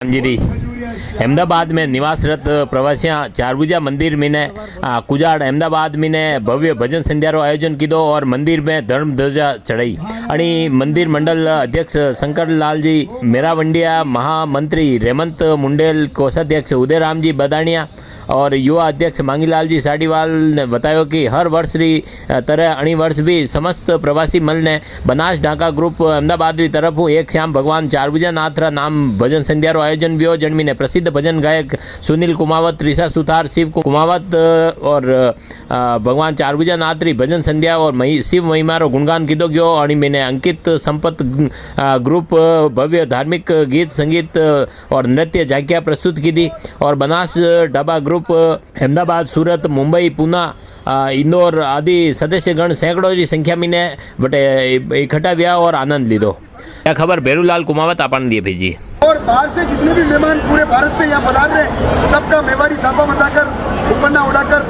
मंजिरी अहमदाबाद में निवासरत प्रवासियां चारभुजा मंदिर में ने कुजाड़ अहमदाबाद में ने भव्य भजन संध्यारो आयोजन किदो और मंदिर में धर्म ध्वजा चढ़ाई। आणि मंदिर मंडल अध्यक्ष शंकरलाल जी मेरावंडिया, महामंत्री रेमंत मुंडेल, कोषाध्यक्ष उदयराम जी बदाणिया और युवा अध्यक्ष मांगीलाल जी साडीवाल ने बताया कि हर वर्ष री तरह अणी वर्ष भी समस्त प्रवासी मल ने बनास ढाका ग्रुप अहमदाबाद री तरफ एक श्याम भगवान चारभुजा नाथरा नाम भजन संध्यारो आयोजन व्यो। जन्मी ने प्रसिद्ध भजन गायक सुनील कुमावत, त्रिषा सुथार, शिव कुमावत और भगवान चारभुजा नाथ री भजन संध्या और शिव महिमारो गुणगान कीधो गयो। अणी मैंने अंकित संपत ग्रुप भव्य धार्मिक गीत संगीत और नृत्य झांकियां प्रस्तुत की दी और बनास ढाबा ग्रुप अहमदाबाद, सूरत, मुंबई, पूना, इंदौर आदि सदस्यगण सैकड़ों की संख्या में ने बटे इकट्ठा हुआ और आनंद लीधो। यह खबर भेरूलाल कुमावत आपन दिए भेजी। और बाहर से जितने भी मेहमान पूरे भारत से यहाँ पधार रहे हैं, सबका मेवाड़ी साफा बताकर उपन्ना उड़ाकर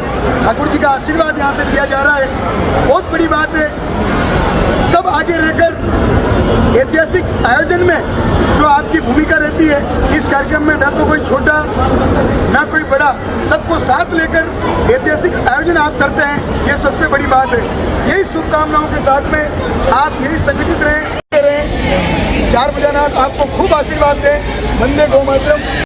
ठाकुर जी का आशीर्वाद यहाँ से दिया जा रहा है। बहुत बड़ी बात है। सब आगे रहकर ऐतिहासिक आयोजन में जो आपकी भूमिका रहती है, इस कार्यक्रम में ना तो कोई छोटा ना कोई बड़ा, सबको साथ लेकर ऐतिहासिक आयोजन आप करते हैं, ये सबसे बड़ी बात है। यही शुभकामनाओं के साथ में आप यही संगठित रहें। चारभुजा नाथ आपको खूब आशीर्वाद दें। वंदे गौ मातरम।